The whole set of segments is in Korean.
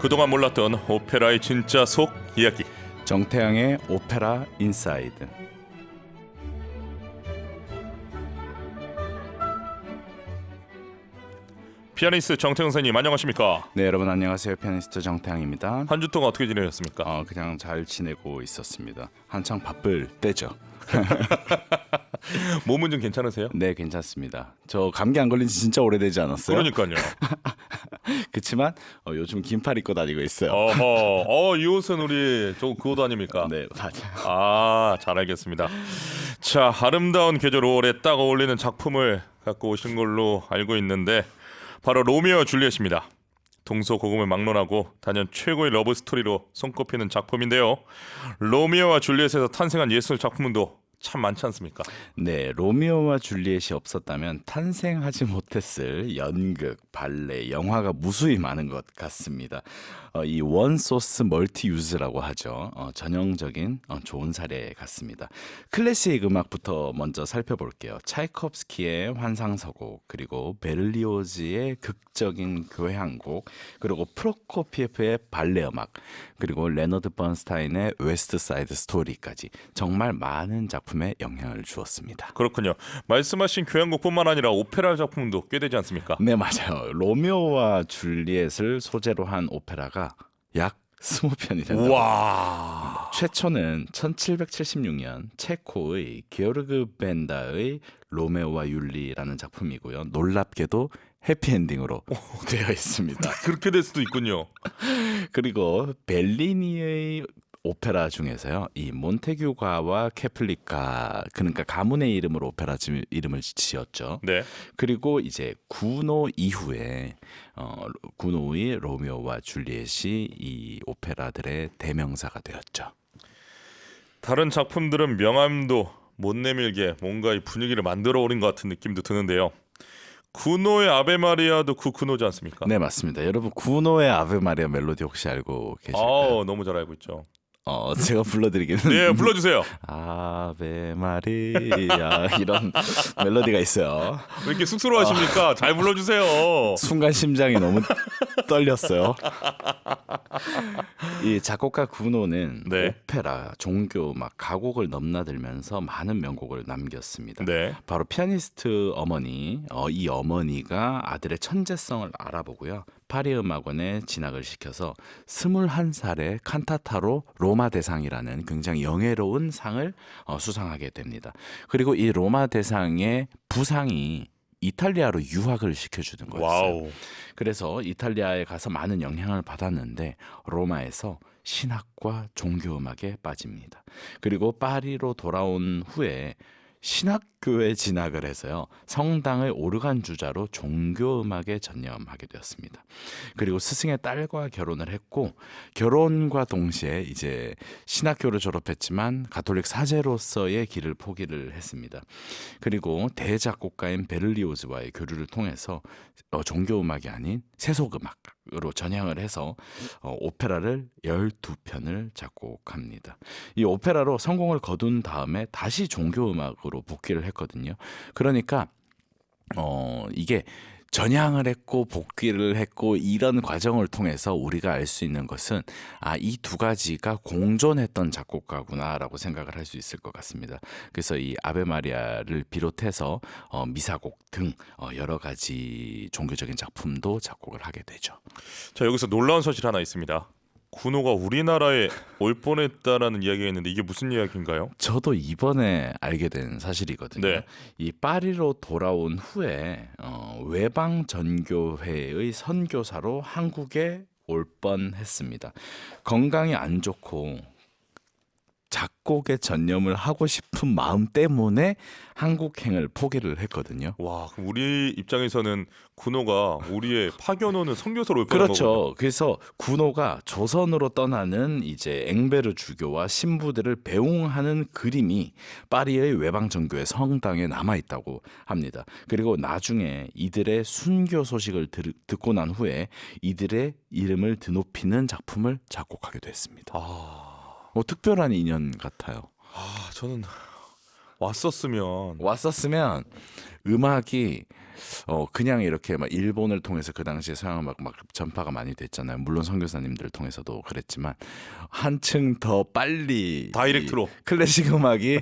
그동안 몰랐던 오페라의 진짜 속 이야기. 정태양의 오페라 인사이드. 피아니스트 정태영 선생님 안녕하십니까? 네, 여러분 안녕하세요. 피아니스트 정태양입니다. 한 주 동안 어떻게 지내셨습니까? 그냥 잘 지내고 있었습니다. 한창 바쁠 때죠. 몸은 좀 괜찮으세요? 네, 괜찮습니다. 저 감기 안 걸린 지 진짜 오래되지 않았어요? 그러니까요. 그렇지만 요즘 긴팔 입고 다니고 있어요. 이 옷은 우리 그 옷 아닙니까? 네, 맞아요. 잘 알겠습니다. 자, 아름다운 계절 5월에 딱 어울리는 작품을 갖고 오신 걸로 알고 있는데 바로 로미오와 줄리엣입니다. 동서고금을 막론하고 단연 최고의 러브 스토리로 손꼽히는 작품인데요. 로미오와 줄리엣에서 탄생한 예술 작품도 참 많지 않습니까? 네, 로미오와 줄리엣이 없었다면 탄생하지 못했을 연극, 발레, 영화가 무수히 많은 것 같습니다. 이 원소스 멀티 유즈라고 하죠. 전형적인 좋은 사례 같습니다. 클래식 음악부터 먼저 살펴볼게요. 차이콥스키의 환상서곡, 그리고 베를리오즈의 극적인 교향곡, 그리고 프로코피에프의 발레 음악, 그리고 레너드 번스타인의 웨스트 사이드 스토리까지 정말 많은 작품에 영향을 주었습니다. 그렇군요. 말씀하신 교향곡뿐만 아니라 오페라 작품도 꽤 되지 않습니까? 네, 맞아요. 로미오와 줄리엣을 소재로 한 오페라가 약 20편이 된다. 와. 최초는 1776년 체코의 기어르그 벤다의 로메오와 율리라는 작품이고요. 놀랍게도 해피엔딩으로 되어 있습니다. 그렇게 될 수도 있군요. 그리고 벨리니의 오페라 중에서요, 이 몬테규가와 케플리카, 그러니까 가문의 이름으로 오페라 이름을 지었죠. 네. 그리고 이제 구노 이후에 구노의 로미오와 줄리엣이 이 오페라들의 대명사가 되었죠. 다른 작품들은 명암도 못 내밀게 뭔가 이 분위기를 만들어 오린 것 같은 느낌도 드는데요. 구노의 아베 마리아도 구노지 않습니까? 네, 맞습니다. 여러분 구노의 아베 마리아 멜로디 혹시 알고 계실까요? 너무 잘 알고 있죠. 제가 불러드리기는 네, 불러주세요. 아베 마리아 이런 멜로디가 있어요. 왜 이렇게 쑥스러워하십니까? 잘 불러주세요. 순간 심장이 너무 떨렸어요. 이 작곡가 구노는 네. 오페라, 종교, 가곡을 넘나들면서 많은 명곡을 남겼습니다. 네. 바로 피아니스트 어머니, 이 어머니가 아들의 천재성을 알아보고요. 파리 음악원에 진학을 시켜서 21살에 칸타타로 로마 대상이라는 굉장히 영예로운 상을 수상하게 됩니다. 그리고 이 로마 대상의 부상이 이탈리아로 유학을 시켜주는 거였어요. 와우. 그래서 이탈리아에 가서 많은 영향을 받았는데 로마에서 신학과 종교음악에 빠집니다. 그리고 파리로 돌아온 후에 신학교에 진학을 해서요, 성당의 오르간 주자로 종교음악에 전념하게 되었습니다. 그리고 스승의 딸과 결혼을 했고, 결혼과 동시에 이제 신학교를 졸업했지만 가톨릭 사제로서의 길을 포기를 했습니다. 그리고 대작곡가인 베를리오즈와의 교류를 통해서 종교음악이 아닌 세속음악으로 전향을 해서 오페라를 12편을 작곡합니다. 이 오페라로 성공을 거둔 다음에 다시 종교음악으로 복귀를 했거든요. 그러니까 이게 전향을 했고 복귀를 했고 이런 과정을 통해서 우리가 알 수 있는 것은 이 두 가지가 공존했던 작곡가구나라고 생각을 할 수 있을 것 같습니다. 그래서 이 아베 마리아를 비롯해서 미사곡 등 여러 가지 종교적인 작품도 작곡을 하게 되죠. 자, 여기서 놀라운 소식 하나 있습니다. 구노가 우리나라에 올 뻔했다라는 이야기가 있는데 이게 무슨 이야기인가요? 저도 이번에 알게 된 사실이거든요. 네. 이 파리로 돌아온 후에 외방 전교회의 선교사로 한국에 올 뻔했습니다. 건강이 안 좋고 작곡에 전념을 하고 싶은 마음 때문에 한국행을 포기를 했거든요. 와, 그럼 우리 입장에서는 구노가 우리의 파견 오는 선교사로 올 뻔한 거군요. 그렇죠. 그래서 구노가 조선으로 떠나는 이제 앵베르 주교와 신부들을 배웅하는 그림이 파리의 외방전교회 성당에 남아 있다고 합니다. 그리고 나중에 이들의 순교 소식을 듣고 난 후에 이들의 이름을 드높이는 작품을 작곡하게 됐습니다. 특별한 인연 같아요. 저는 왔었으면 음악이 그냥 이렇게 막 일본을 통해서 그 당시에 서양 음악 막 전파가 많이 됐잖아요. 물론 선교사님들을 통해서도 그랬지만 한층 더 빨리 다이렉트로. 이 클래식 음악이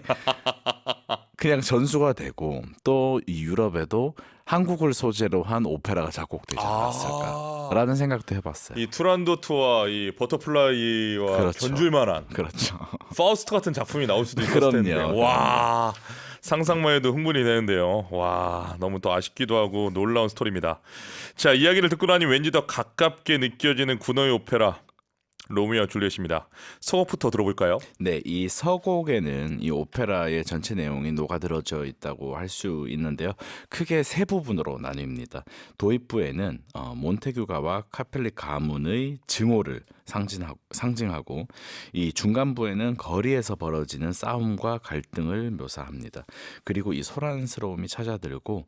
그냥 전수가 되고 또 이 유럽에도 한국을 소재로 한 오페라가 작곡되지 않았을까라는 생각도 해봤어요. 이 투란도트와 이 버터플라이와 그렇죠. 견줄만한 그렇죠. 파우스트 같은 작품이 나올 수도 있었을 텐데. 그럼요. 와, 상상만 해도 흥분이 되는데요. 와, 너무 또 아쉽기도 하고 놀라운 스토리입니다. 자, 이야기를 듣고 나니 왠지 더 가깝게 느껴지는 군어의 오페라 로미오와 줄리엣입니다. 서곡부터 들어볼까요? 네, 이 서곡에는 이 오페라의 전체 내용이 녹아들어져 있다고 할 수 있는데요. 크게 세 부분으로 나뉩니다. 도입부에는 몬테규가와 카펠리 가문의 증오를 상징하고 이 중간부에는 거리에서 벌어지는 싸움과 갈등을 묘사합니다. 그리고 이 소란스러움이 찾아들고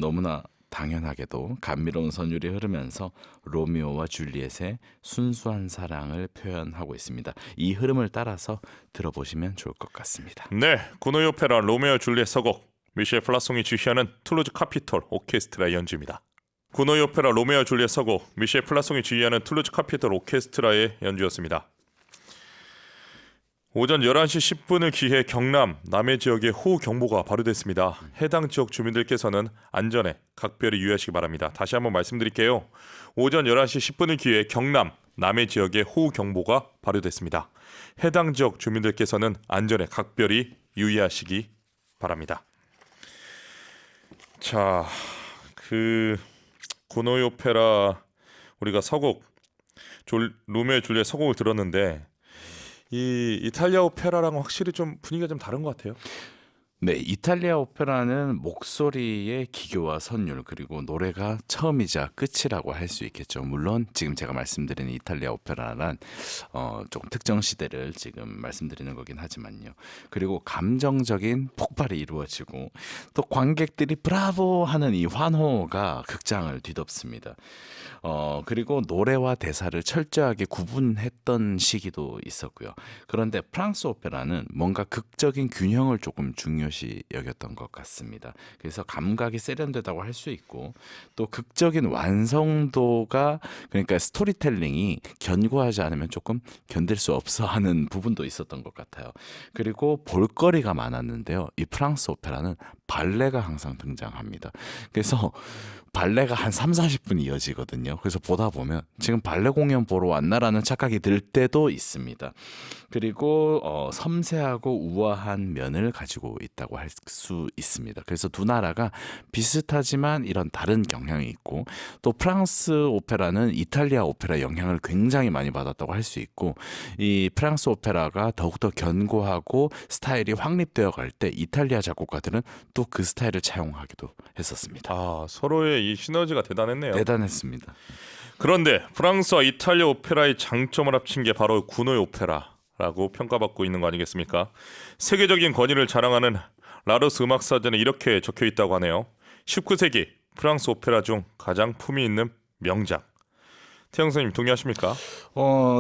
너무나 당연하게도 감미로운 선율이 흐르면서 로미오와 줄리엣의 순수한 사랑을 표현하고 있습니다. 이 흐름을 따라서 들어보시면 좋을 것 같습니다. 네, 군어의 오페라 로미오와 줄리엣 서곡 미셸 플라송이 주휘하는 툴루즈 카피톨 오케스트라의 연주입니다. 군어의 오페라 로미오와 줄리엣 서곡 미셸 플라송이 주휘하는 툴루즈 카피톨 오케스트라의 연주였습니다. 오전 11시 10분을 기해 경남, 남해 지역에 호우 경보가 발효됐습니다. 해당 지역 주민들께서는 안전에 각별히 유의하시기 바랍니다. 다시 한번 말씀드릴게요. 오전 11시 10분을 기해 경남, 남해 지역에 호우 경보가 발효됐습니다. 해당 지역 주민들께서는 안전에 각별히 유의하시기 바랍니다. 자, 군어의 오페라 우리가 서곡 로미오 줄리엣 서곡을 들었는데 이 이탈리아 오페라랑 확실히 좀 분위기가 좀 다른 것 같아요. 네, 이탈리아 오페라는 목소리의 기교와 선율 그리고 노래가 처음이자 끝이라고 할 수 있겠죠. 물론 지금 제가 말씀드리는 이탈리아 오페라란 조금 특정 시대를 지금 말씀드리는 거긴 하지만요. 그리고 감정적인 폭발이 이루어지고 또 관객들이 브라보 하는 이 환호가 극장을 뒤덮습니다. 그리고 노래와 대사를 철저하게 구분했던 시기도 있었고요. 그런데 프랑스 오페라는 뭔가 극적인 균형을 조금 중요시 여겼던 것 같습니다. 그래서 감각이 세련되다고 할 수 있고 또 극적인 완성도가 그러니까 스토리텔링이 견고하지 않으면 조금 견딜 수 없어 하는 부분도 있었던 것 같아요. 그리고 볼거리가 많았는데요. 이 프랑스 오페라는 발레가 항상 등장합니다. 그래서 발레가 한 3, 40분 이어지거든요. 그래서 보다 보면 지금 발레 공연 보러 왔나라는 착각이 들 때도 있습니다. 그리고 섬세하고 우아한 면을 가지고 있다고 할 수 있습니다. 그래서 두 나라가 비슷하지만 이런 다른 경향이 있고 또 프랑스 오페라는 이탈리아 오페라 영향을 굉장히 많이 받았다고 할 수 있고 이 프랑스 오페라가 더욱더 견고하고 스타일이 확립되어 갈 때 이탈리아 작곡가들은 또 그 스타일을 차용하기도 했었습니다. 아, 서로의 이 시너지가 대단했네요. 대단했습니다. 그런데 프랑스와 이탈리아 오페라의 장점을 합친 게 바로 군어의 오페라라고 평가받고 있는 거 아니겠습니까? 세계적인 권위를 자랑하는 라르스 음악사전에 이렇게 적혀 있다고 하네요. 19세기 프랑스 오페라 중 가장 품위 있는 명작. 태영 선생님 동의하십니까?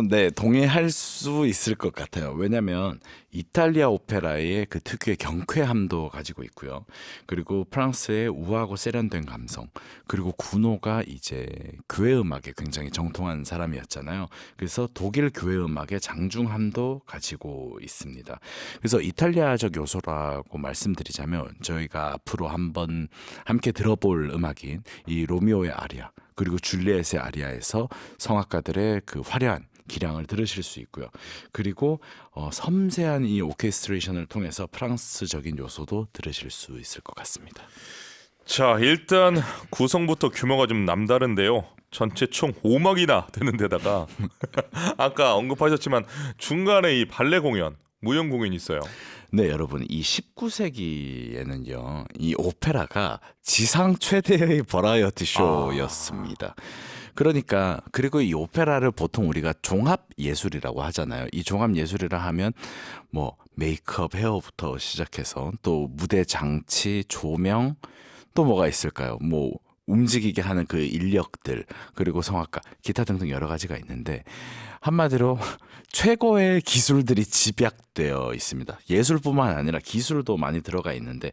네, 동의할 수 있을 것 같아요. 왜냐하면 이탈리아 오페라의 그 특유의 경쾌함도 가지고 있고요. 그리고 프랑스의 우아하고 세련된 감성, 그리고 구노가 이제 교회 음악에 굉장히 정통한 사람이었잖아요. 그래서 독일 교회 음악의 장중함도 가지고 있습니다. 그래서 이탈리아적 요소라고 말씀드리자면 저희가 앞으로 한번 함께 들어볼 음악인 이 로미오의 아리아 그리고 줄리엣의 아리아에서 성악가들의 그 화려한 기량을 들으실 수 있고요. 그리고 섬세한 이 오케스트레이션을 통해서 프랑스적인 요소도 들으실 수 있을 것 같습니다. 자, 일단 구성부터 규모가 좀 남다른데요. 전체 총 5막이나 되는 데다가 아까 언급하셨지만 중간에 이 발레 공연, 무용 공연이 있어요. 네, 여러분, 이 19세기에는요, 이 오페라가 지상 최대의 버라이어티 쇼였습니다. 그러니까 그리고 이 오페라를 보통 우리가 종합 예술이라고 하잖아요. 이 종합 예술이라 하면 뭐 메이크업, 헤어부터 시작해서 또 무대 장치, 조명, 또 뭐가 있을까요? 뭐 움직이게 하는 그 인력들 그리고 성악가 기타 등등 여러 가지가 있는데 한마디로 최고의 기술들이 집약되어 있습니다. 예술뿐만 아니라 기술도 많이 들어가 있는데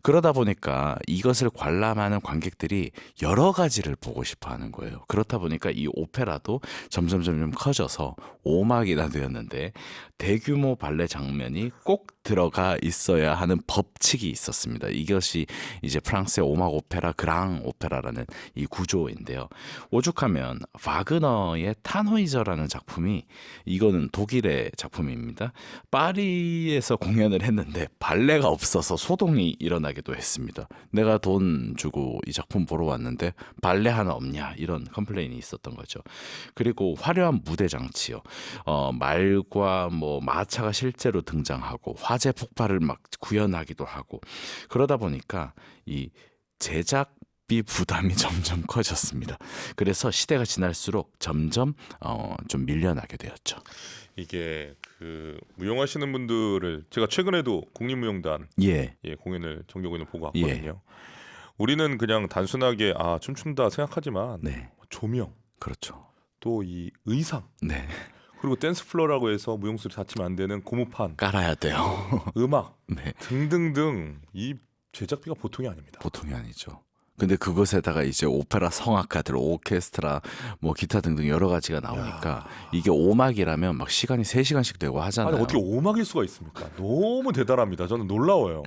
그러다 보니까 이것을 관람하는 관객들이 여러 가지를 보고 싶어 하는 거예요. 그렇다 보니까 이 오페라도 점점 커져서 5막이나 되었는데 대규모 발레 장면이 꼭 들어가 있어야 하는 법칙이 있었습니다. 이것이 이제 프랑스의 5막 오페라 그랑 오페라라는 이 구조인데요. 오죽하면 바그너의 탄호이저라는 작품이 이거는 독일의 작품입니다. 파리에서 공연을 했는데 발레가 없어서 소동이 일어나기도 했습니다. 내가 돈 주고 이 작품 보러 왔는데 발레 하나 없냐 이런 컴플레인이 있었던 거죠. 그리고 화려한 무대 장치요. 말과 뭐 마차가 실제로 등장하고 화재 폭발을 막 구현하기도 하고 그러다 보니까 이 제작비 부담이 점점 커졌습니다. 그래서 시대가 지날수록 점점 좀 밀려나게 되었죠. 이게 그 무용하시는 분들을 제가 최근에도 국립무용단 예. 공연을 정규 공연을 보고 왔거든요. 우리는 그냥 단순하게 춤춘다 생각하지만 네. 조명, 그렇죠. 또 이 의상, 네. 그리고 댄스 플로어라고 해서 무용수를 다치면 안 되는 고무판, 깔아야 돼요. 음악 네. 등등등 이 제작비가 보통이 아닙니다. 보통이 아니죠. 근데 그것에다가 이제 오페라 성악가들, 오케스트라, 뭐 기타 등등 여러 가지가 나오니까 이게 5막이라면 막 시간이 3시간씩 되고 하잖아요. 아니 어떻게 5막일 수가 있습니까? 너무 대단합니다. 저는 놀라워요.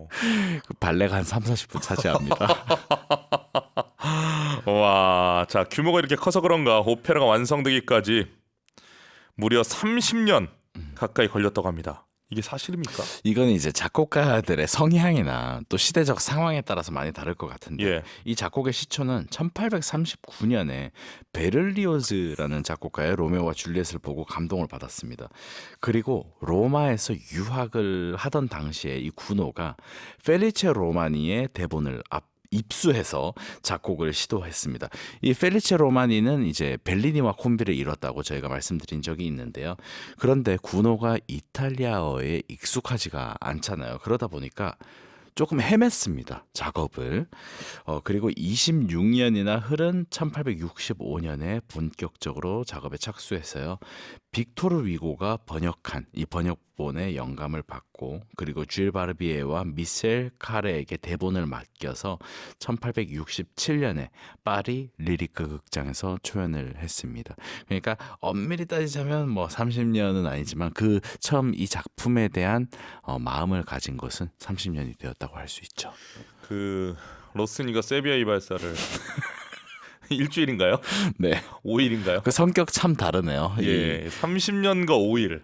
그 발레가 한 3-40분 차지합니다. 와, 자 규모가 이렇게 커서 그런가 오페라가 완성되기까지 무려 30년 가까이 걸렸다고 합니다. 이게 사실입니까? 이건 이제 작곡가들의 성향이나 또 시대적 상황에 따라서 많이 다를 것 같은데 예. 이 작곡의 시초는 1839년에 베를리오즈라는 작곡가의 로메오와 줄리엣을 보고 감동을 받았습니다. 그리고 로마에서 유학을 하던 당시에 이 구노가 펠리체 로마니의 대본을 입수해서 작곡을 시도했습니다. 이 펠리체 로마니는 이제 벨리니와 콤비를 이뤘다고 저희가 말씀드린 적이 있는데요. 그런데 구노가 이탈리아어에 익숙하지가 않잖아요. 그러다 보니까 조금 헤맸습니다. 작업을. 그리고 26년이나 흐른 1865년에 본격적으로 작업에 착수해서요. 빅토르 위고가 번역한 이 번역본의 영감을 받고 그리고 줄 바르비에와 미셀 카레에게 대본을 맡겨서 1867년에 파리 리리크 극장에서 초연을 했습니다. 그러니까 엄밀히 따지자면 뭐 30년은 아니지만 그 처음 이 작품에 대한 마음을 가진 것은 30년이 되었다고 할 수 있죠. 그 로스니가 세비야 이발사를 일주일인가요? 네. 5일인가요? 그 성격 참 다르네요. 예, 30년과 5일.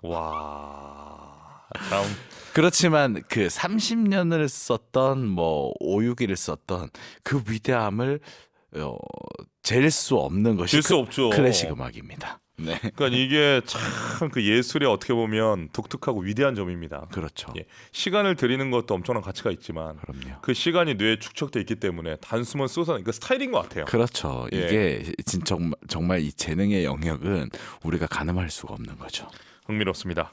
와, 참. 그렇지만 그 30년을 썼던 뭐 5, 6일을 썼던 그 위대함을 잴 수 없는 것이 잴 수 없죠. 클래식 음악입니다. 네. 그러니까 이게 참 그 예술의 어떻게 보면 독특하고 위대한 점입니다. 그렇죠. 예, 시간을 들이는 것도 엄청난 가치가 있지만 그럼요. 그 시간이 뇌에 축적돼 있기 때문에 단숨은 쏟아내 그 스타일인 것 같아요. 그렇죠. 예. 이게 진짜 정말 이 재능의 영역은 우리가 가늠할 수가 없는 거죠. 흥미롭습니다.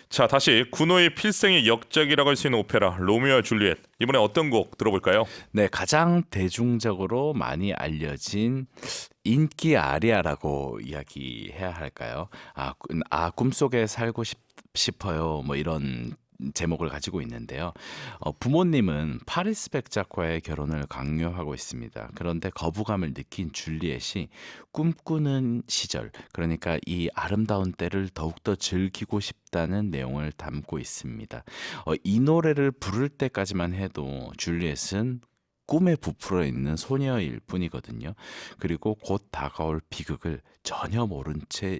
자, 다시 구노의 필생의 역작이라고 할 수 있는 오페라 로미오와 줄리엣. 이번에 어떤 곡 들어볼까요? 네, 가장 대중적으로 많이 알려진 인기 아리아라고 이야기해야 할까요? 꿈속에 살고 싶어요. 뭐 이런 제목을 가지고 있는데요. 부모님은 파리스 백작과의 결혼을 강요하고 있습니다. 그런데 거부감을 느낀 줄리엣이 꿈꾸는 시절, 그러니까 이 아름다운 때를 더욱더 즐기고 싶다는 내용을 담고 있습니다. 이 노래를 부를 때까지만 해도 줄리엣은 꿈에 부풀어 있는 소녀일 뿐이거든요. 그리고 곧 다가올 비극을 전혀 모른 채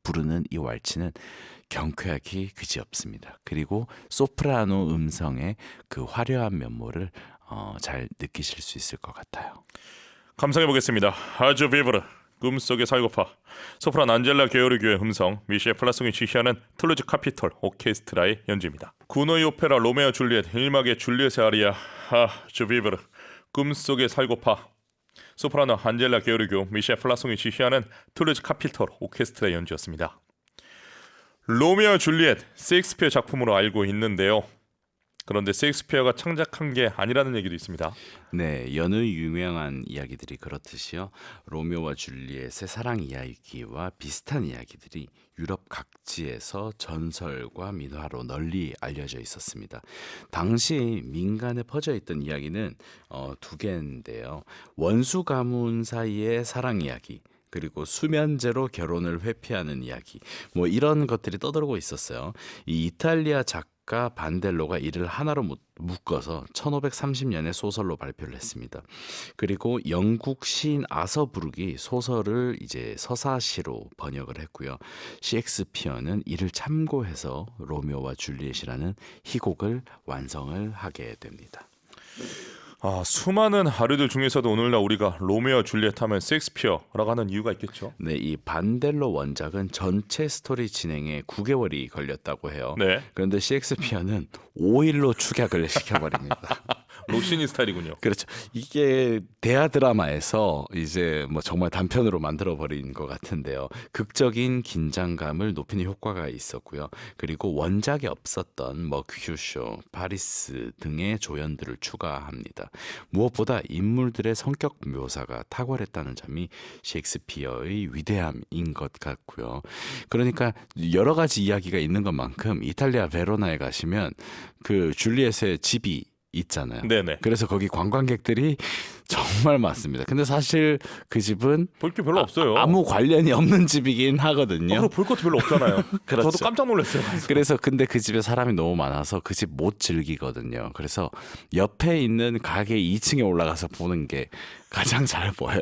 부르는 이 왈츠는 경쾌하기 그지없습니다. 그리고 소프라노 음성의 그 화려한 면모를 잘 느끼실 수 있을 것 같아요. 감상해 보겠습니다. 아주 비브르 꿈속의 살고파. 소프란 안젤라 게오르기의 음성, 미셸 플라송이 지휘하는 툴루즈 카피톨 오케스트라의 연주입니다. 구노의 오페라 로메오 줄리엣 1막의 줄리엣의 아리아 아주 비브르 꿈속의 살고파. 소프라노 안젤라 게오르교, 미셸 플라송이 지휘하는 툴루즈 카피톨 오케스트라의 연주였습니다. 로미오 줄리엣, 셰익스피어 작품으로 알고 있는데요. 그런데 셰익스피어가 창작한 게 아니라는 얘기도 있습니다. 네, 여느 유명한 이야기들이 그렇듯이요. 로미오와 줄리엣의 사랑 이야기와 비슷한 이야기들이 유럽 각지에서 전설과 민화로 널리 알려져 있었습니다. 당시 민간에 퍼져 있던 이야기는 두 개인데요. 원수 가문 사이의 사랑 이야기, 그리고 수면제로 결혼을 회피하는 이야기, 뭐 이런 것들이 떠돌고 있었어요. 이 이탈리아 작가 반델로가 이를 하나로 묶어서 1530년에 소설로 발표를 했습니다. 그리고 영국 시인 아서 브룩이 소설을 이제 서사시로 번역을 했고요. 셰익스피어는 이를 참고해서 로미오와 줄리엣이라는 희곡을 완성을 하게 됩니다. 수많은 하류들 중에서도 오늘날 우리가 로미오와 줄리엣 하면 셰익스피어라고 하는 이유가 있겠죠. 네, 이 반델로 원작은 전체 스토리 진행에 9개월이 걸렸다고 해요. 네, 그런데 셰익스피어는 5일로 축약을 시켜버립니다. 로시니 스타일이군요. 그렇죠. 이게 대하 드라마에서 이제 뭐 정말 단편으로 만들어 버린 것 같은데요. 극적인 긴장감을 높이는 효과가 있었고요. 그리고 원작에 없었던 머큐쇼, 파리스 등의 조연들을 추가합니다. 무엇보다 인물들의 성격 묘사가 탁월했다는 점이 셰익스피어의 위대함인 것 같고요. 그러니까 여러 가지 이야기가 있는 것만큼 이탈리아 베로나에 가시면 그 줄리엣의 집이 있잖아요. 네네. 그래서 거기 관광객들이 정말 많습니다. 근데 사실 그 집은 볼 게 별로 없어요. 아무 관련이 없는 집이긴 하거든요. 그리고 볼 것도 별로 없잖아요. 그렇죠. 저도 깜짝 놀랐어요. 그래서 근데 그 집에 사람이 너무 많아서 그 집 못 즐기거든요. 그래서 옆에 있는 가게 2층에 올라가서 보는 게 가장 잘 보여요.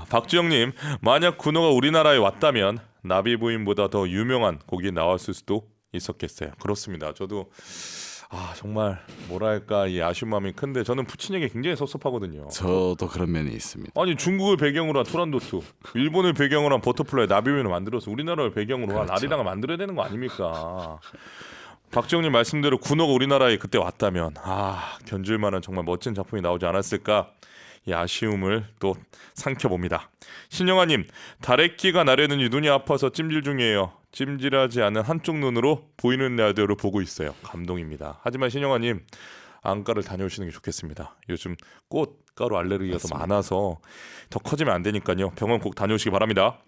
박주영님, 만약 군호가 우리나라에 왔다면 나비 부인보다 더 유명한 곡이 나왔을 수도 있었겠어요. 그렇습니다. 저도 정말 뭐랄까 이 아쉬운 마음이 큰데 저는 푸치니에게 굉장히 섭섭하거든요. 저도 그런 면이 있습니다. 아니 중국을 배경으로 한 투란도트, 일본을 배경으로 한 버터플라이, 나비부인을 만들어서 우리나라를 배경으로 한 그렇죠. 아리랑을 만들어야 되는 거 아닙니까? 박정님 말씀대로 군호가 우리나라에 그때 왔다면 견줄 만한 정말 멋진 작품이 나오지 않았을까, 이 아쉬움을 또 삼켜봅니다. 신영아님, 다래끼가 나려는지 눈이 아파서 찜질 중이에요. 찜질하지 않은 한쪽 눈으로 보이는 라디오를 보고 있어요. 감동입니다. 하지만 신영아님, 안과를 다녀오시는 게 좋겠습니다. 요즘 꽃가루 알레르기가 더 많아서 더 커지면 안 되니까요. 병원 꼭 다녀오시기 바랍니다.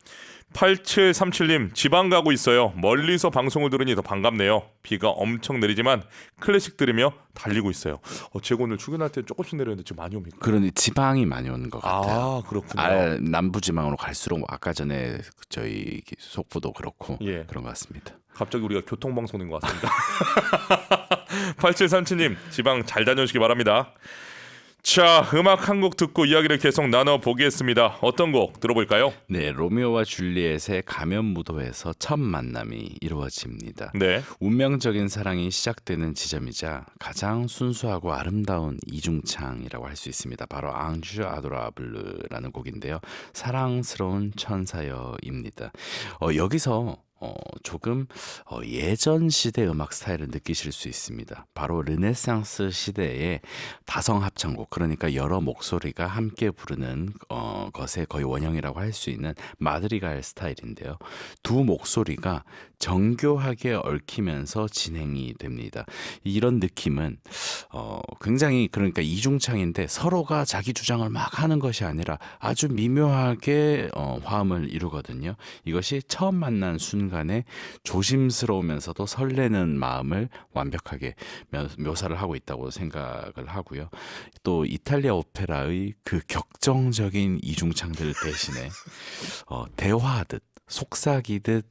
8737님, 지방 가고 있어요. 멀리서 방송을 들으니 더 반갑네요. 비가 엄청 내리지만 클래식 들으며 달리고 있어요. 제가 오늘 출근할 때 조금씩 내렸는데 지금 많이 옵니까? 그러니 지방이 많이 오는 것 같아요. 그렇군요. 남부 지방으로 갈수록 아까 전에 저희 속보도 그렇고 예. 그런 것 같습니다. 갑자기 우리가 교통방송인 것 같습니다. 8737님, 지방 잘 다녀오시기 바랍니다. 자, 음악 한 곡 듣고 이야기를 계속 나눠보겠습니다. 어떤 곡 들어볼까요? 네, 로미오와 줄리엣의 가면 무도에서 첫 만남이 이루어집니다. 네, 운명적인 사랑이 시작되는 지점이자 가장 순수하고 아름다운 이중창이라고 할 수 있습니다. 바로 앙주 아도라블르라는 곡인데요. 사랑스러운 천사여입니다. 여기서 조금 예전 시대 음악 스타일을 느끼실 수 있습니다. 바로 르네상스 시대의 다성 합창곡, 그러니까 여러 목소리가 함께 부르는 것의 거의 원형이라고 할 수 있는 마드리갈 스타일인데요. 두 목소리가 정교하게 얽히면서 진행이 됩니다. 이런 느낌은 굉장히, 그러니까 이중창인데 서로가 자기 주장을 막 하는 것이 아니라 아주 미묘하게 화음을 이루거든요. 이것이 처음 만난 순간에 조심스러우면서도 설레는 마음을 완벽하게 묘사를 하고 있다고 생각을 하고요. 또 이탈리아 오페라의 그 격정적인 이중창들 대신에 대화하듯 속삭이듯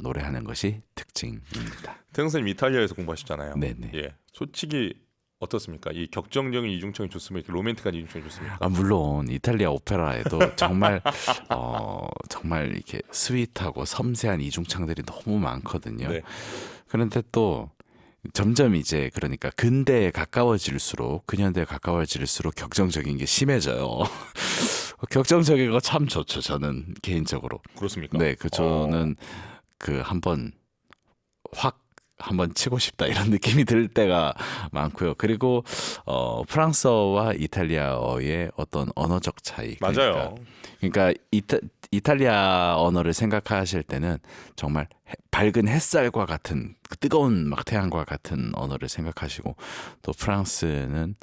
노래하는 것이 특징입니다. 태영 선생님 이탈리아에서 공부하셨잖아요. 네네. 예, 솔직히 어떻습니까? 이 격정적인 이중창이 좋습니까? 이렇게 로맨틱한 이중창이 좋습니까? 물론 이탈리아 오페라에도 정말 정말 이렇게 스윗하고 섬세한 이중창들이 너무 많거든요. 네. 그런데 또 점점 이제 그러니까 근대에 가까워질수록, 근현대에 가까워질수록 격정적인 게 심해져요. 격정적인 거 참 좋죠. 저는 개인적으로. 그렇습니까? 네, 저는 그 한번 확 한번 치고 싶다 이런 느낌이 들 때가 많고요. 그리고 프랑스어와 이탈리아어의 어떤 언어적 차이. 맞아요. 그러니까 이탈리아 언어를 생각하실 때는 정말 밝은 햇살과 같은 그 뜨거운 막 태양과 같은 언어를 생각하시고 또 프랑스는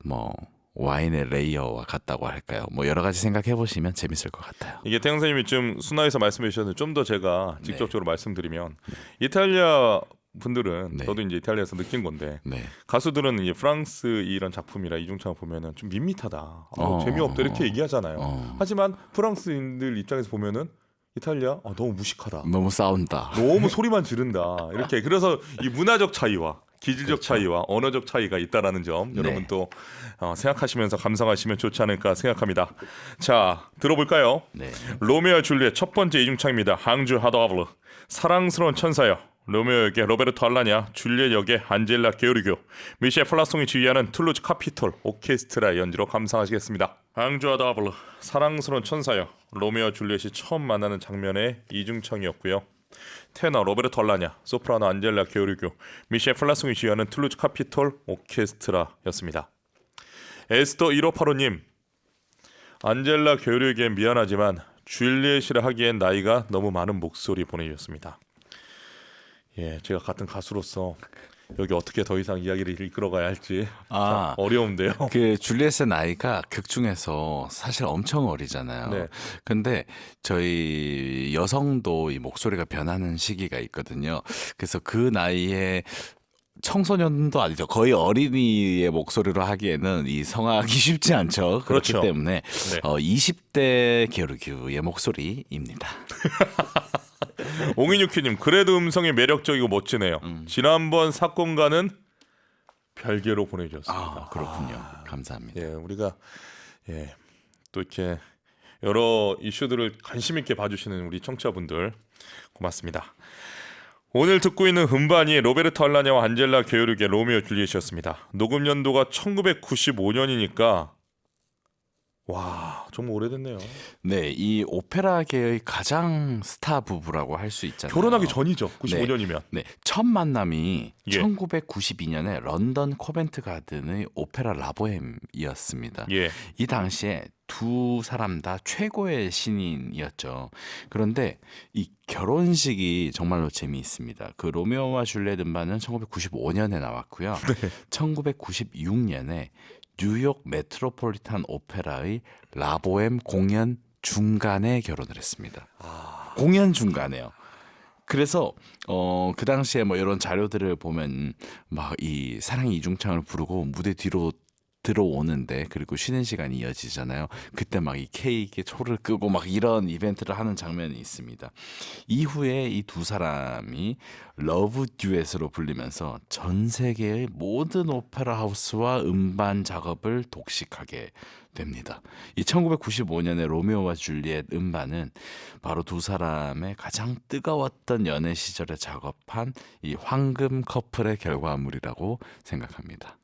뭐 와인의 레이어와 같다고 할까요? 뭐 여러 가지 생각해 보시면 재밌을 것 같아요. 이게 태영 선생님이 좀 순화해서 말씀해 주셨는데 좀 더 제가 직접적으로 말씀드리면 이탈리아 분들은 네. 저도 이제 이탈리아에서 느낀 건데 네. 가수들은 이제 프랑스 이런 작품이라 이중창을 보면은 좀 밋밋하다, 어, 재미없다 이렇게 얘기하잖아요. 어. 하지만 프랑스인들 입장에서 보면은 이탈리아 너무 무식하다, 너무 싸운다. 너무 소리만 지른다 이렇게. 그래서 이 문화적 차이와 기질적 그렇죠. 차이와 언어적 차이가 있다라는 점 네. 여러분 또 생각하시면서 감상하시면 좋지 않을까 생각합니다. 자, 들어볼까요? 네. 로미오와 줄리엣 첫 번째 이중창입니다. 항주 하더블르. 사랑스러운 천사여. 로미오 역의 로베르토 알라냐, 줄리엣 역의 안젤라 게오르교, 미셸 플라송이 지휘하는 툴루즈 카피톨 오케스트라 연주로 감상하시겠습니다. 항주 하더블르. 사랑스러운 천사여. 로미오와 줄리엣이 처음 만나는 장면의 이중창이었고요. 테너 로베르토 알라냐, 소프라노 안젤라 게오르교, 미셸 플라송이 지휘하는 툴루즈 카피톨 오케스트라였습니다. 에스더 1585님, 안젤라 게오르교에 미안하지만 줄리엣이라 하기엔 나이가 너무 많은 목소리 보내주셨습니다. 예, 제가 같은 가수로서 여기 어떻게 더 이상 이야기를 이끌어가야 할지 참 어려운데요. 그 줄리엣의 나이가 극 중에서 사실 엄청 어리잖아요. 네. 근데 저희 여성도 이 목소리가 변하는 시기가 있거든요. 그래서 그 나이에 청소년도 아니죠. 거의 어린이의 목소리로 하기에는 이 성악이 쉽지 않죠. 그렇기 그렇죠. 때문에 네. 20대 게오르규의 목소리입니다. 옹인유키님, 그래도 음성이 매력적이고 멋지네요. 지난번 사건과는 별개로 보내주셨습니다. 그렇군요. 감사합니다. 예, 우리가 또 이렇게 여러 이슈들을 관심 있게 봐주시는 우리 청취자분들 고맙습니다. 오늘 듣고 있는 음반이 로베르토 알라냐와 안젤라 게오르기의 로미오 줄리엣이었습니다. 녹음 연도가 1995년이니까 와, 정말 오래됐네요. 네, 이 오페라계의 가장 스타 부부라고 할 수 있잖아요. 결혼하기 전이죠. 95년이면. 네, 첫 만남이 예. 1992년에 런던 코벤트 가든의 오페라 라보엠이었습니다. 예. 이 당시에 두 사람 다 최고의 신인이었죠. 그런데 이 결혼식이 정말로 재미있습니다. 그 로미오와 줄리엣 음반은 1995년에 나왔고요. 1996년에 뉴욕 메트로폴리탄 오페라의 라보엠 공연 중간에 결혼을 했습니다. 공연 중간에요. 그래서 그 당시에 뭐 이런 자료들을 보면 막 이 사랑의 이중창을 부르고 무대 뒤로 들어오는데 그리고 쉬는 시간이 이어지잖아요. 그때 막 이 케이크에 초를 끄고 막 이런 이벤트를 하는 장면이 있습니다. 이후에 이 두 사람이 러브 듀엣으로 불리면서 전 세계의 모든 오페라 하우스와 음반 작업을 독식하게 됩니다. 이 1995년의 로미오와 줄리엣 음반은 바로 두 사람의 가장 뜨거웠던 연애 시절에 작업한 이 황금 커플의 결과물이라고 생각합니다.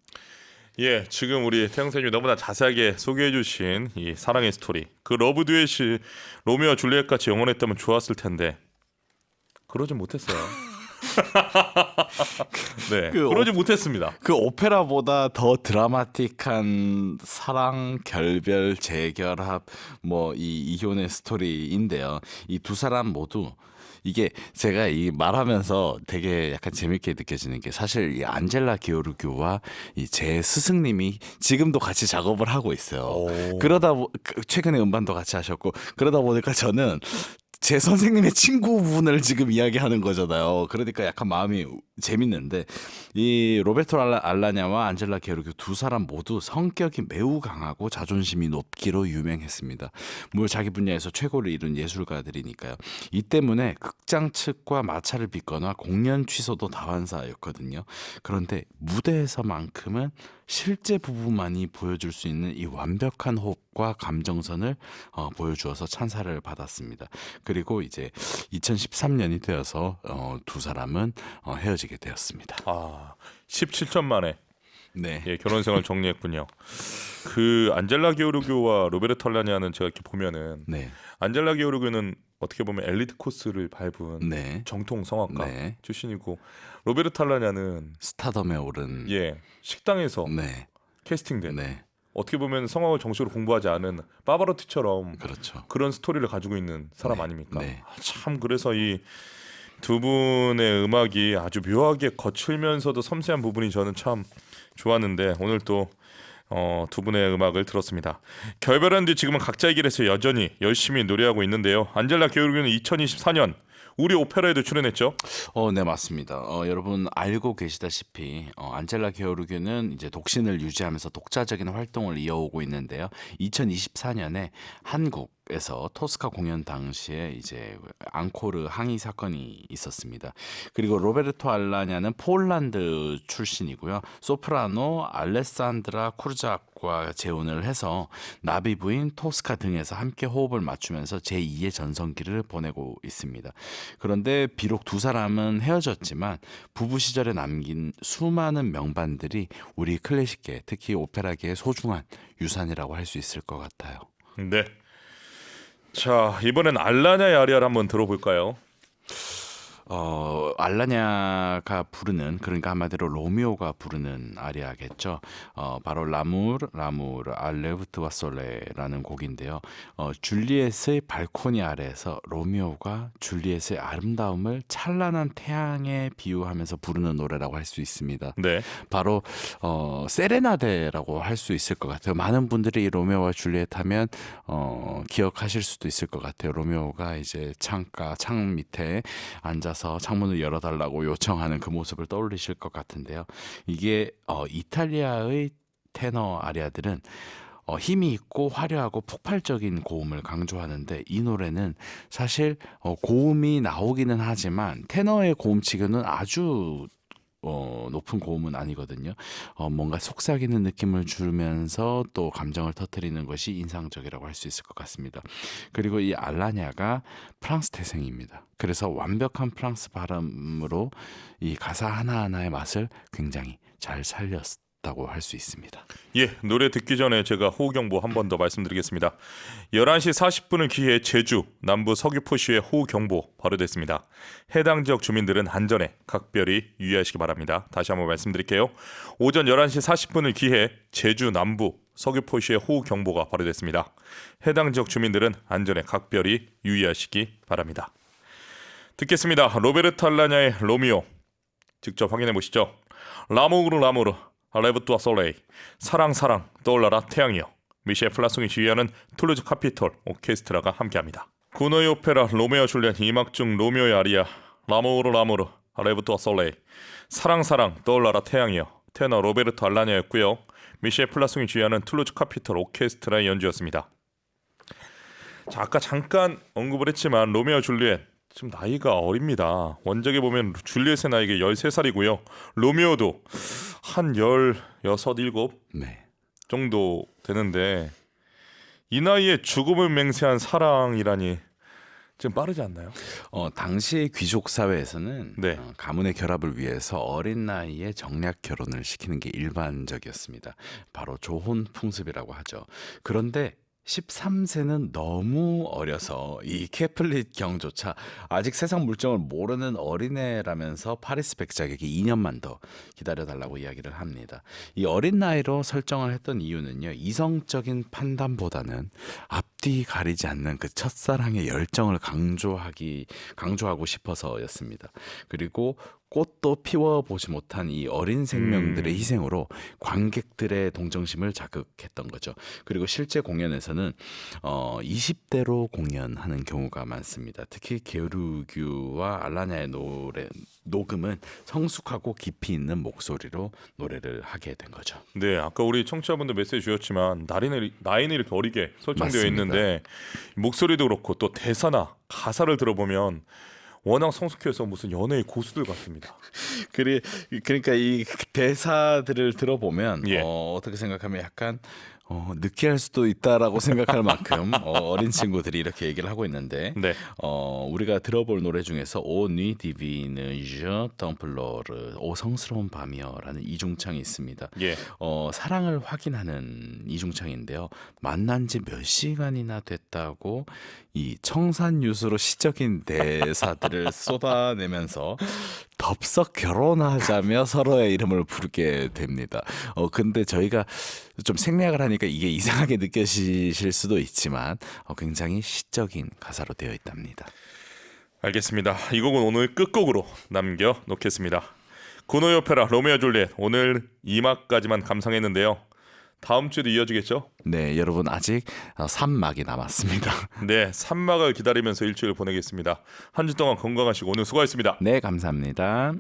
예, 지금 우리 태영 선생님이 너무나 자세하게 소개해주신 이 사랑의 스토리, 그 러브 듀엣이 로미오와 줄리엣 같이 영원했다면 좋았을 텐데 그러지 못했어요. 네, 그러지 못했습니다. 그 오페라보다 더 드라마틱한 사랑, 결별, 재결합, 뭐 이 이혼의 스토리인데요. 이 두 사람 모두 이게 제가 이 말하면서 되게 약간 재밌게 느껴지는 게 사실 이 안젤라 게오르규와 이 제 스승님이 지금도 같이 작업을 하고 있어요. 최근에 음반도 같이 하셨고 그러다 보니까 저는 제 선생님의 친구분을 지금 이야기하는 거잖아요. 그러니까 약간 마음이 재밌는데 이 로베르토 알라냐와 안젤라 게오르규 두 사람 모두 성격이 매우 강하고 자존심이 높기로 유명했습니다. 뭐 자기 분야에서 최고를 이룬 예술가들이니까요. 이 때문에 극장 측과 마찰을 빚거나 공연 취소도 다반사였거든요. 그런데 무대에서만큼은 실제 부부만이 보여줄 수 있는 이 완벽한 호흡과 감정선을 보여주어서 찬사를 받았습니다. 그리고 이제 2013년이 되어서 두 사람은 헤어지게 되었습니다. 17년 만에 네. 예, 결혼 생활 정리했군요. 그 안젤라 게오르교와 로베르토 알라냐는 제가 이렇게 보면은 네. 안젤라 게오르교는 어떻게 보면 엘리트 코스를 밟은 네. 정통 성악가 네. 출신이고 로베르토 알라냐는 스타덤에 오른 식당에서 네. 캐스팅된 네. 어떻게 보면 성악을 정식으로 공부하지 않은 파바로티처럼 그렇죠. 그런 스토리를 가지고 있는 사람 네. 아닙니까? 네. 참 그래서 이 두 분의 음악이 아주 묘하게 거칠면서도 섬세한 부분이 저는 참 좋았는데 오늘 또 두 분의 음악을 들었습니다. 결별한 뒤 지금은 각자의 길에서 여전히 열심히 노래하고 있는데요. 안젤라 게오르기는 2024년 우리 오페라에도 출연했죠. 네, 맞습니다. 여러분 알고 계시다시피 안젤라 게오르기는 이제 독신을 유지하면서 독자적인 활동을 이어오고 있는데요. 2024년에 한국에서 토스카 공연 당시에 이제 앙코르 항의 사건이 있었습니다. 그리고 로베르토 알라냐는 폴란드 출신이고요. 소프라노 알레산드라 쿠르작과 재혼을 해서 나비 부인 토스카 등에서 함께 호흡을 맞추면서 제2의 전성기를 보내고 있습니다. 그런데 비록 두 사람은 헤어졌지만 부부 시절에 남긴 수많은 명반들이 우리 클래식계, 특히 오페라계의 소중한 유산이라고 할 수 있을 것 같아요. 네. 자 이번엔 알라냐의 아리아를 한번 들어볼까요? 알라냐가 부르는, 그러니까 한마디로 로미오가 부르는 아리아겠죠. 바로 라무르 알레브트와 솔레라는 곡인데요. 줄리엣의 발코니 아래에서 로미오가 줄리엣의 아름다움을 찬란한 태양에 비유하면서 부르는 노래라고 할 수 있습니다. 네. 바로 세레나데라고 할 수 있을 것 같아요. 많은 분들이 이 로미오와 줄리엣 하면 기억하실 수도 있을 것 같아요. 로미오가 이제 창 밑에 앉아서 창문을 열어달라고 요청하는 그 모습을 떠올리실 것 같은데요. 이게 이탈리아의 테너 아리아들은 힘이 있고 화려하고 폭발적인 고음을 강조하는데 이 노래는 사실 고음이 나오기는 하지만 테너의 고음치고는 아주 높은 고음은 아니거든요. 뭔가 속삭이는 느낌을 주면서 또 감정을 터뜨리는 것이 인상적이라고 할 수 있을 것 같습니다. 그리고 이 알라냐가 프랑스 태생입니다. 그래서 완벽한 프랑스 발음으로 이 가사 하나하나의 맛을 굉장히 잘 살렸다고 할 수 있습니다. 예, 노래 듣기 전에 제가 호우 경보 한 번 더 말씀드리겠습니다. 11시 40분을 기해 제주 남부 서귀포시에 호우 경보 발효됐습니다. 해당 지역 주민들은 안전에 각별히 유의하시기 바랍니다. 다시 한번 말씀드릴게요. 오전 11시 40분을 기해 제주 남부 서귀포시에 호우 경보가 발효됐습니다. 해당 지역 주민들은 안전에 각별히 유의하시기 바랍니다. 듣겠습니다. 로베르토 알라냐의 로미오 직접 확인해 보시죠. 라무르 레브투아 솔레이 사랑 떠올라라 태양이여 미셸 플라송이 지휘하는 툴루즈 카피톨 오케스트라가 함께합니다. 군의 오페라 로메오 줄리엣 2막 중 로미오의 아리아 라무르 레브투아 솔레이 사랑 떠올라라 태양이여 테너 로베르토 알라냐였고요. 미셸 플라송이 지휘하는 툴루즈 카피톨 오케스트라의 연주였습니다. 자, 아까 잠깐 언급을 했지만 로메오 줄리엣 지금 나이가 어립니다. 원작에 보면 줄리엣의 나이가 13살이고요. 로미오도 한 16, 17 네. 정도 되는데 이 나이에 죽음을 맹세한 사랑이라니 좀 빠르지 않나요? 당시 귀족 사회에서는 네. 가문의 결합을 위해서 어린 나이에 정략 결혼을 시키는 게 일반적이었습니다. 바로 조혼 풍습이라고 하죠. 그런데 13세는 너무 어려서 이 케플릿 경조차 아직 세상 물정을 모르는 어린애라면서 파리스 백작에게 2년만 더 기다려달라고 이야기를 합니다. 이 어린 나이로 설정을 했던 이유는요, 이성적인 판단보다는 앞뒤 가리지 않는 그 첫사랑의 열정을 강조하고 싶어서였습니다. 그리고 꽃도 피워보지 못한 이 어린 생명들의 희생으로 관객들의 동정심을 자극했던 거죠. 그리고 실제 공연에서는 20대로 공연하는 경우가 많습니다. 특히 게오르규와 알라냐의 녹음은 성숙하고 깊이 있는 목소리로 노래를 하게 된 거죠. 네, 아까 우리 청취자분들 메시지 주셨지만 나이는 이렇게 어리게 설정되어 맞습니다. 있는데 목소리도 그렇고 또 대사나 가사를 들어보면 워낙 성숙해서 무슨 연예의 고수들 같습니다. 그러니까 이 대사들을 들어보면 예. 어떻게 생각하면 약간 느끼할 수도 있다라고 생각할 만큼 어린 친구들이 이렇게 얘기를 하고 있는데 네. 우리가 들어볼 노래 중에서 오 누이 디비느 저 덤플러르 오성스러운 밤이여라는 이중창이 있습니다. 예. 사랑을 확인하는 이중창인데요. 만난 지 몇 시간이나 됐다고 이 청산유수로 시적인 대사들을 쏟아내면서 덥석 결혼하자며 서로의 이름을 부르게 됩니다. 근데 저희가 좀 생략을 하니까 이게 이상하게 느껴지실 수도 있지만 굉장히 시적인 가사로 되어 있답니다. 알겠습니다. 이 곡은 오늘 끝곡으로 남겨놓겠습니다. 고노의 오페라 로미오 줄리엣 오늘 2막까지만 감상했는데요. 다음 주에도 이어지겠죠? 네, 여러분 아직 3막이 남았습니다. 네, 3막을 기다리면서 일주일 보내겠습니다. 한 주 동안 건강하시고 오늘 수고하셨습니다. 네, 감사합니다.